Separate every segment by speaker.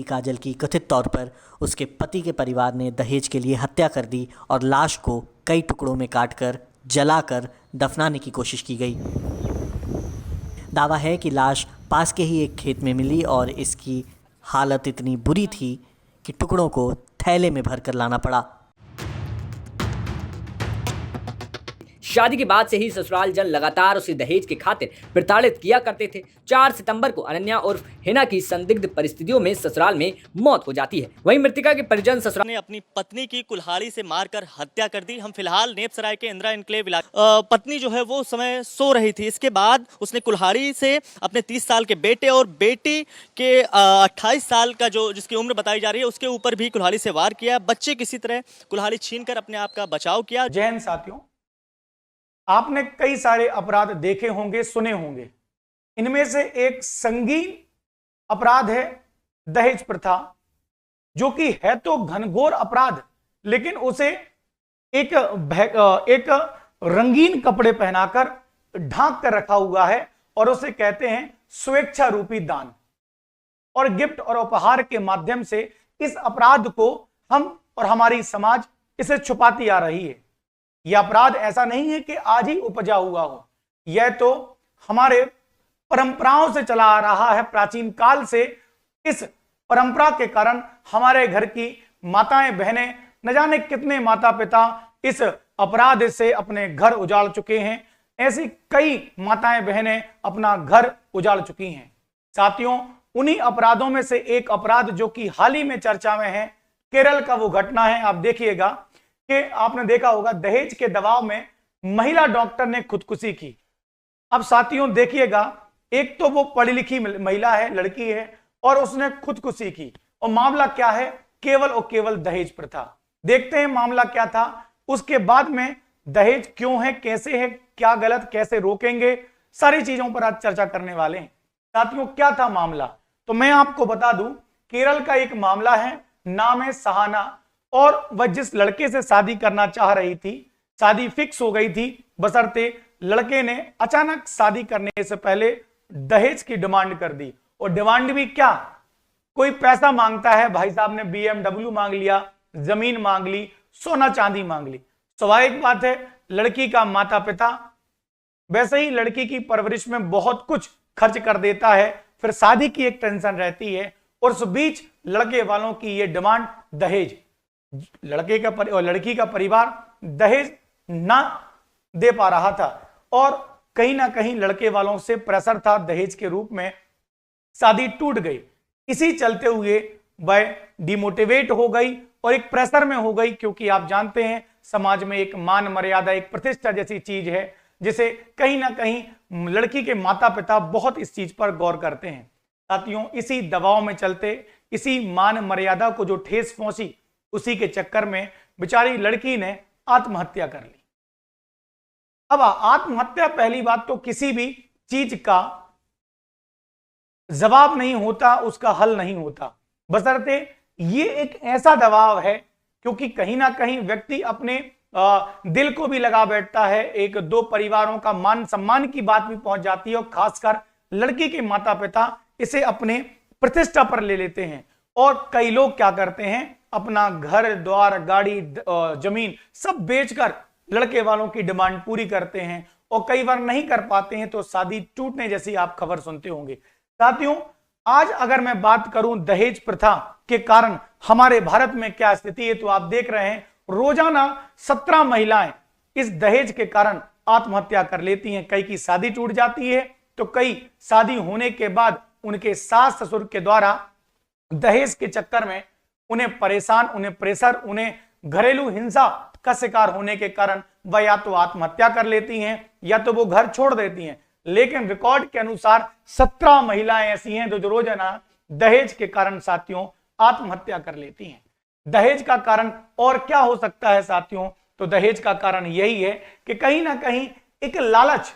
Speaker 1: काजल की कथित तौर पर उसके पति के परिवार ने दहेज के लिए हत्या कर दी और लाश को कई टुकड़ों में काटकर जलाकर दफनाने की कोशिश की गई। दावा है कि लाश पास के ही एक खेत में मिली और इसकी हालत इतनी बुरी थी कि टुकड़ों को थैले में भरकर लाना पड़ा।
Speaker 2: शादी के बाद से ही ससुराल जन लगातार उसे दहेज के खातिर प्रताड़ित किया करते थे। 4 सितंबर को अनन्या उर्फ हिना की संदिग्ध परिस्थितियों में ससुराल में मौत हो जाती है। वहीं मृतका के परिजन ससुराल
Speaker 3: ने अपनी पत्नी की कुल्हाड़ी से मारकर हत्या कर दी। हम फिलहाल नेपसराय के इंदिरा एन्क्लेव इलाके, पत्नी जो है वो समय सो रही थी। इसके बाद उसने कुल्हाड़ी से अपने 30 साल के बेटे और बेटी के 28 साल का जो जिसकी उम्र बताई जा रही है उसके ऊपर भी कुल्हाड़ी से वार किया। बच्चे किसी तरह कुल्हाड़ी छीनकर अपने आप का बचाव किया।
Speaker 4: जय हिंद साथियों, आपने कई सारे अपराध देखे होंगे, सुने होंगे। इनमें से एक संगीन अपराध है दहेज प्रथा, जो कि है तो घनघोर अपराध, लेकिन उसे एक रंगीन कपड़े पहनाकर ढांक कर रखा हुआ है और उसे कहते हैं स्वेच्छा रूपी दान। और गिफ्ट और उपहार के माध्यम से इस अपराध को हम और हमारी समाज इसे छुपाती आ रही है। यह अपराध ऐसा नहीं है कि आज ही उपजा हुआ हो, यह तो हमारे परंपराओं से चला आ रहा है। प्राचीन काल से इस परंपरा के कारण हमारे घर की माताएं बहनें, न जाने कितने माता पिता इस अपराध से अपने घर उजाड़ चुके हैं। ऐसी कई माताएं बहनें अपना घर उजाड़ चुकी हैं। साथियों, उन्हीं अपराधों में से एक अपराध जो कि हाल ही में चर्चा में है, केरल का वो घटना है। आप देखिएगा कि आपने देखा होगा, दहेज के दबाव में महिला डॉक्टर ने खुदकुशी की। अब साथियों देखिएगा, एक तो वो पढ़ी लिखी महिला है, लड़की है, और उसने खुदकुशी की। और मामला क्या है? केवल और केवल दहेज प्रथा। देखते हैं मामला क्या था। उसके बाद में दहेज क्यों है, कैसे है, क्या गलत, कैसे रोकेंगे, सारी चीजों पर आज चर्चा करने वाले हैं। साथियों, क्या था मामला? तो मैं आपको बता दूं, केरल का एक मामला है, नाम है सहाना, और वह जिस लड़के से शादी करना चाह रही थी, शादी फिक्स हो गई थी, बशर्ते लड़के ने अचानक शादी करने से पहले दहेज की डिमांड कर दी। और डिमांड भी क्या, कोई पैसा मांगता है, भाई साहब ने BMW मांग लिया, जमीन मांग ली, सोना चांदी मांग ली। स्वाभाविक बात है, लड़की का माता पिता वैसे ही लड़की की परवरिश में बहुत कुछ खर्च कर देता है, फिर शादी की एक टेंशन रहती है, और उस बीच लड़के वालों की यह डिमांड दहेज, लड़के का और लड़की का परिवार दहेज ना दे पा रहा था, और कहीं ना कहीं लड़के वालों से प्रेशर था दहेज के रूप में। शादी टूट गई। इसी चलते हुए वह डिमोटिवेट हो गई और एक प्रेशर में हो गई, क्योंकि आप जानते हैं समाज में एक मान मर्यादा, एक प्रतिष्ठा जैसी चीज है, जिसे कहीं ना कहीं लड़की के माता पिता बहुत इस चीज पर गौर करते हैं। साथियों, इसी दबाव में चलते, इसी मान मर्यादा को जो ठेस पहुंची, उसी के चक्कर में बेचारी लड़की ने आत्महत्या कर ली। अब आत्महत्या, पहली बात तो किसी भी चीज का जवाब नहीं होता, उसका हल नहीं होता, बशर्ते ये एक ऐसा दबाव है, क्योंकि कहीं ना कहीं व्यक्ति अपने दिल को भी लगा बैठता है। एक दो परिवारों का मान सम्मान की बात भी पहुंच जाती है, और खासकर लड़की के माता पिता इसे अपने प्रतिष्ठा पर ले लेते हैं। और कई लोग क्या करते हैं, अपना घर द्वार, गाड़ी, जमीन सब बेचकर लड़के वालों की डिमांड पूरी करते हैं, और कई बार नहीं कर पाते हैं तो शादी टूटने जैसी आप खबर सुनते होंगे। साथियों, आज अगर मैं बात करूं दहेज प्रथा के कारण हमारे भारत में क्या स्थिति है, तो आप देख रहे हैं रोजाना 17 महिलाएं इस दहेज के कारण आत्महत्या कर लेती हैं। कई की शादी टूट जाती है, तो कई शादी होने के बाद उनके सास ससुर के द्वारा दहेज के चक्कर में उन्हें परेशान, उन्हें प्रेशर, उन्हें घरेलू हिंसा का शिकार होने के कारण वह या तो आत्महत्या कर लेती हैं या तो वो घर छोड़ देती हैं। लेकिन रिकॉर्ड के अनुसार 17 महिलाएं ऐसी हैं जो रोजाना दहेज के कारण साथियों आत्महत्या कर लेती हैं। दहेज का कारण और क्या हो सकता है साथियों? तो दहेज का कारण यही है कि कहीं ना कहीं एक लालच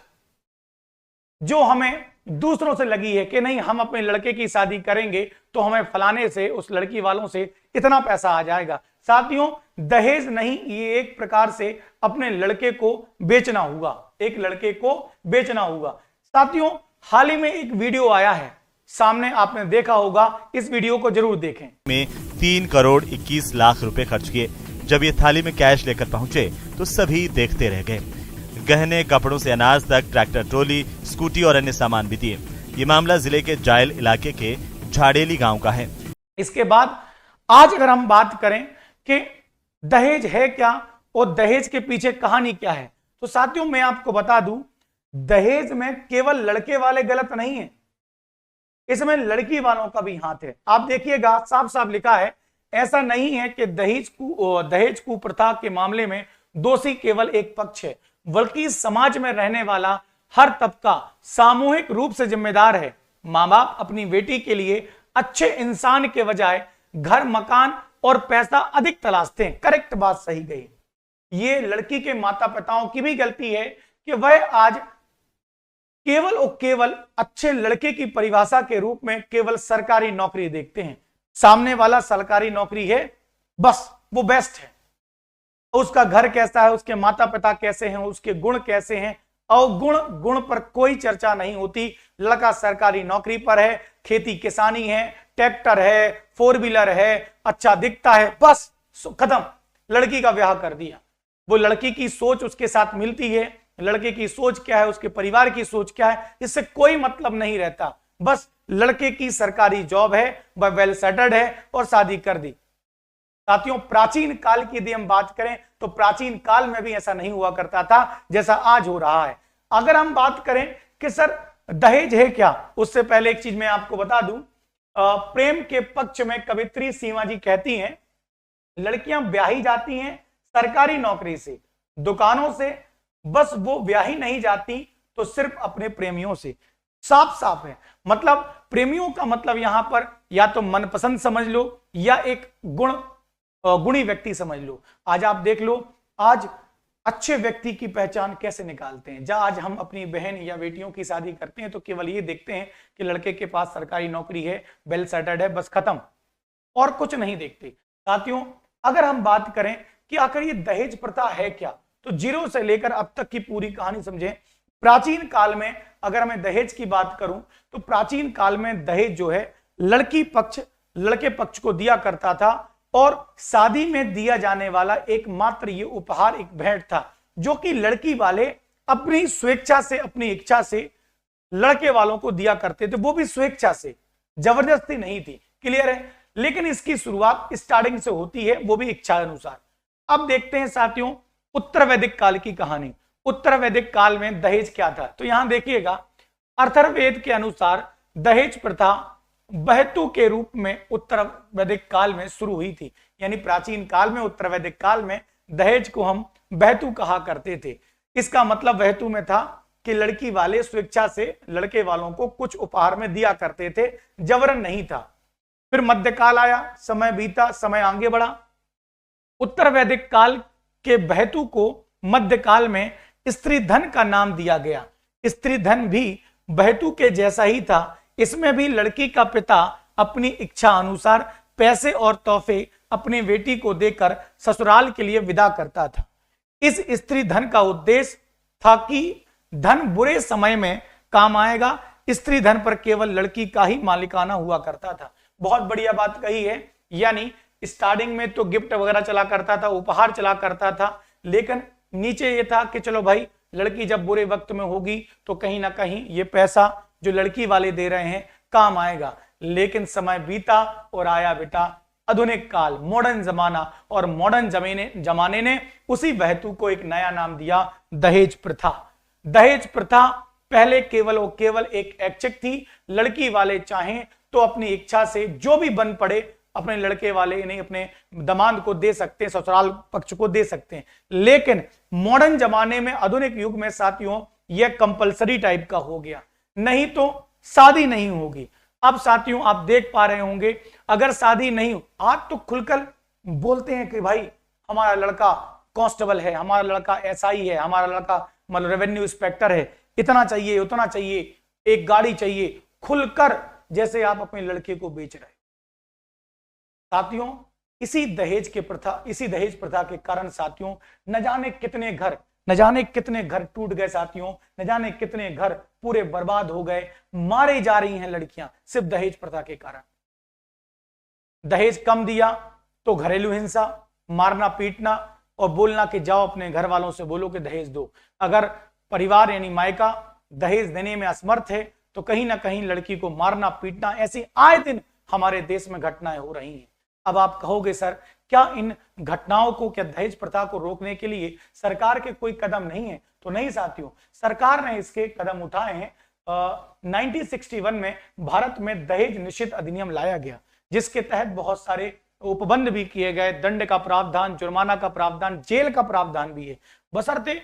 Speaker 4: जो हमें दूसरों से लगी है कि नहीं, हम अपने लड़के की शादी करेंगे तो हमें फलाने से, उस लड़की वालों से इतना पैसा आ जाएगा। साथियों, दहेज नहीं, ये एक प्रकार से अपने लड़के को बेचना हुआ, एक लड़के को बेचना हुआ। साथियों, हाल ही में एक वीडियो आया है, सामने आपने देखा होगा, इस वीडियो को जरूर देखें।
Speaker 5: में 3 करोड़ 21 लाख रुपए खर्च किए। जब ये थाली में कैश लेकर पहुंचे तो सभी देखते रह गए। गहने, कपड़ों से अनाज तक, ट्रैक्टर ट्रॉली, स्कूटी और अन्य सामान भी दिए। ये मामला जिले के जायल इलाके के झाड़ेली गांव का है।
Speaker 4: इसके बाद आज अगर हम बात करें कि दहेज है क्या और दहेज के पीछे कहानी क्या है, तो साथियों मैं आपको बता दूं, दहेज में केवल लड़के वाले गलत नहीं है, इसमें लड़की वालों का भी हाथ है। आप देखिएगा, साफ साफ लिखा है, ऐसा नहीं है कि दहेज कुप्रथा के मामले में दोषी केवल एक पक्ष है, बल्कि समाज में रहने वाला हर तबका सामूहिक रूप से जिम्मेदार है। माँ बाप अपनी बेटी के लिए अच्छे इंसान के बजाय घर, मकान और पैसा अधिक तलाशते हैं। करेक्ट बात सही गई। ये लड़की के माता पिताओं की भी गलती है कि वह आज केवल और केवल अच्छे लड़के की परिभाषा के रूप में केवल सरकारी नौकरी देखते हैं। सामने वाला सरकारी नौकरी है, बस वो बेस्ट है। उसका घर कैसा है, उसके माता पिता कैसे हैं, उसके गुण कैसे हैं, अवगुण गुण पर कोई चर्चा नहीं होती। लड़का सरकारी नौकरी पर है, खेती किसानी है, ट्रैक्टर है, 4 व्हीलर है, अच्छा दिखता है, बस खत्म, लड़की का ब्याह कर दिया। वो लड़की की सोच उसके साथ मिलती है, लड़के की सोच क्या है, उसके परिवार की सोच क्या है, इससे कोई मतलब नहीं रहता। बस लड़के की सरकारी जॉब है, वह वेल सेटल्ड है और शादी कर दी। साथियों, प्राचीन काल की यदि हम बात करें तो प्राचीन काल में भी ऐसा नहीं हुआ करता था जैसा आज हो रहा है। अगर हम बात करें कि सर दहेज है क्या, उससे पहले एक चीज मैं आपको बता दूं, प्रेम के पक्ष में कवित्री सीमा जी कहती हैं, लड़कियां ब्याही जाती हैं सरकारी नौकरी से, दुकानों से, बस वो ब्याही नहीं जाती तो सिर्फ अपने प्रेमियों से। साफ साफ है, मतलब प्रेमियों का मतलब यहां पर या तो मनपसंद समझ लो या एक गुणी व्यक्ति समझ लो। आज आप देख लो, आज अच्छे व्यक्ति की पहचान कैसे निकालते हैं। जहां आज हम अपनी बहन या बेटियों की शादी करते हैं तो केवल ये देखते हैं कि लड़के के पास सरकारी नौकरी है, वेल सेटल्ड है, बस खत्म, और कुछ नहीं देखते। साथियों, अगर हम बात करें कि आखिर ये दहेज प्रथा है क्या, तो जीरो से लेकर अब तक की पूरी कहानी समझें। प्राचीन काल में अगर मैं दहेज की बात करूं तो प्राचीन काल में दहेज जो है लड़के पक्ष को दिया करता था, और शादी में दिया जाने वाला एकमात्र ये उपहार एक भेंट था, जो कि लड़की वाले अपनी स्वेच्छा से, अपनी इच्छा से लड़के वालों को दिया करते थे, वो भी स्वेच्छा से, जबरदस्ती नहीं थी। क्लियर है? लेकिन इसकी शुरुआत स्टार्टिंग से होती है, वो भी इच्छा अनुसार। अब देखते हैं साथियों उत्तर वैदिक काल की कहानी। उत्तर वैदिक काल में दहेज क्या था, तो यहां देखिएगा, अथर्ववेद के अनुसार दहेज प्रथा बहतू के रूप में उत्तर वैदिक काल में शुरू हुई थी। यानी प्राचीन काल में, उत्तर वैदिक काल में दहेज को हम बहतू कहा करते थे। इसका मतलब बहतू में था कि लड़की वाले स्वेच्छा से लड़के वालों को कुछ उपहार में दिया करते थे, जबरन नहीं था। फिर मध्यकाल आया, समय बीता, समय आगे बढ़ा। उत्तर वैदिक काल के बहतू को मध्यकाल में स्त्री धन का नाम दिया गया। स्त्री धन भी बहतू के जैसा ही था। इसमें भी लड़की का पिता अपनी इच्छा अनुसार पैसे और तोहफे अपनी बेटी को देकर ससुराल के लिए विदा करता था। इस स्त्री धन का उद्देश्य था कि धन बुरे समय में काम आएगा। स्त्री धन पर केवल लड़की का ही मालिकाना हुआ करता था। बहुत बढ़िया बात कही है। यानी स्टार्टिंग में तो गिफ्ट वगैरह चला करता था, उपहार चला करता था, लेकिन नीचे ये था कि चलो भाई, लड़की जब बुरे वक्त में होगी तो कहीं ना कहीं ये पैसा जो लड़की वाले दे रहे हैं काम आएगा। लेकिन समय बीता और आया बेटा आधुनिक काल, मॉडर्न जमाना, और मॉडर्न जमाने ने उसी बहतू को एक नया नाम दिया, दहेज प्रथा। दहेज प्रथा पहले केवल और केवल एक ऐच्छिक थी। लड़की वाले चाहें तो अपनी इच्छा से जो भी बन पड़े अपने लड़के वाले नहीं अपने दामाद को दे सकते हैं, ससुराल पक्ष को दे सकते हैं। लेकिन मॉडर्न जमाने में, आधुनिक युग में साथियों, यह कंपलसरी टाइप का हो गया, नहीं तो शादी नहीं होगी। अब साथियों आप देख पा रहे होंगे, अगर शादी नहीं हो, आज तो खुलकर बोलते हैं कि भाई हमारा लड़का कांस्टेबल है, हमारा लड़का एसआई है, हमारा लड़का मतलब रेवेन्यू इंस्पेक्टर है, इतना चाहिए, उतना चाहिए, एक गाड़ी चाहिए, खुलकर जैसे आप अपने लड़के को बेच रहे। साथियों इसी दहेज प्रथा के कारण साथियों न जाने कितने घर न जाने कितने घर टूट गए साथियों, न जाने कितने घर पूरे बर्बाद हो गए, मारी जा रही हैं लड़कियां सिर्फ दहेज प्रथा के कारण। दहेज कम दिया तो घरेलू हिंसा, मारना पीटना और बोलना कि जाओ अपने घर वालों से बोलो कि दहेज दो। अगर परिवार यानी मायका दहेज देने में असमर्थ है तो कहीं ना कहीं लड़की को मारना पीटना, ऐसी आए दिन हमारे देश में घटनाएं हो रही हैं। अब आप कहोगे सर क्या इन घटनाओं को, क्या दहेज प्रथा को रोकने के लिए सरकार के कोई कदम नहीं है? तो नहीं साथियों, सरकार ने इसके कदम उठाए हैं। 1961 में भारत में दहेज निषेध अधिनियम लाया गया, जिसके तहत बहुत सारे उपबंध भी किए गए, दंड का प्रावधान, जुर्माना का प्रावधान, जेल का प्रावधान भी है। बशर्ते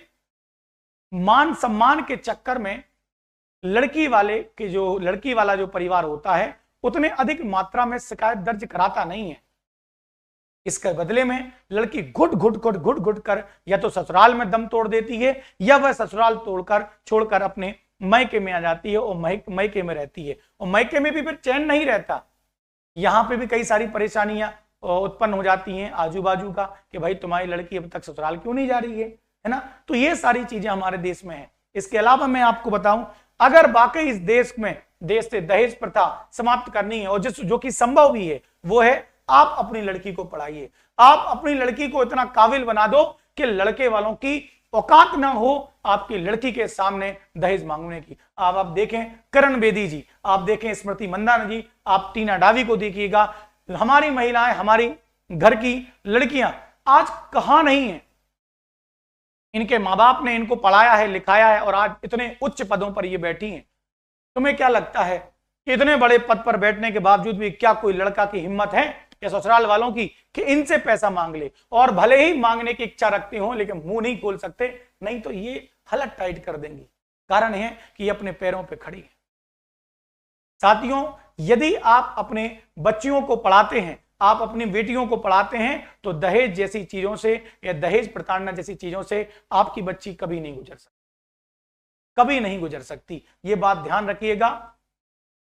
Speaker 4: मान सम्मान के चक्कर में लड़की वाला जो परिवार होता है उतने अधिक मात्रा में शिकायत दर्ज कराता नहीं है। इसके बदले में लड़की घुट घुट कर या तो ससुराल में दम तोड़ देती है या वह ससुराल छोड़कर अपने मैके में आ जाती है और मैके में रहती है, और मैके में भी फिर चैन नहीं रहता। यहां पे भी कई सारी परेशानियां उत्पन्न हो जाती हैं आजू बाजू का कि भाई तुम्हारी लड़की अब तक ससुराल क्यों नहीं जा रही है ना। तो ये सारी चीजें हमारे देश में है। इसके अलावा मैं आपको बताऊं, अगर वाकई इस देश से दहेज प्रथा समाप्त करनी है और जो कि संभव भी है, वो है आप अपनी लड़की को पढ़ाइए। आप अपनी लड़की को इतना काबिल बना दो कि लड़के वालों की औकात ना हो आपकी लड़की के सामने दहेज मांगने की। आप देखें करण बेदी जी, आप देखें स्मृति मंदाना जी, आप टीना डावी को देखिएगा। हमारी महिलाएं, हमारी घर की लड़कियां आज कहां नहीं है। इनके माँ बाप ने इनको पढ़ाया है, लिखाया है और आज इतने उच्च पदों पर ये बैठी हैं। तुम्हें क्या लगता है कि इतने बड़े पद पर बैठने के बावजूद भी क्या कोई लड़का की हिम्मत है या ससुराल वालों की कि इनसे पैसा मांग ले? और भले ही मांगने की इच्छा रखते हो लेकिन मुंह नहीं खोल सकते, नहीं तो ये हलत टाइट कर देंगी। कारण है कि ये अपने पैरों पे खड़ी है। साथियों, यदि आप अपने बच्चियों को पढ़ाते हैं, आप अपनी बेटियों को पढ़ाते हैं, तो दहेज जैसी चीजों से या दहेज प्रताड़ना जैसी चीजों से आपकी बच्ची कभी नहीं गुजर सकती, कभी नहीं गुजर सकती। ये बात ध्यान रखिएगा।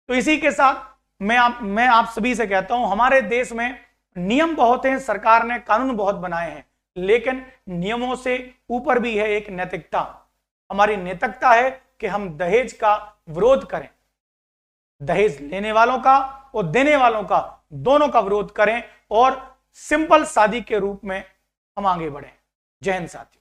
Speaker 4: तो इसी के साथ मैं आप सभी से कहता हूं, हमारे देश में नियम बहुत हैं, सरकार ने कानून बहुत बनाए हैं, लेकिन नियमों से ऊपर भी है एक नैतिकता। हमारी नैतिकता है कि हम दहेज का विरोध करें, दहेज लेने वालों का और देने वालों का दोनों का विरोध करें और सिंपल शादी के रूप में हम आगे बढ़ें। जय हिंद साथियों।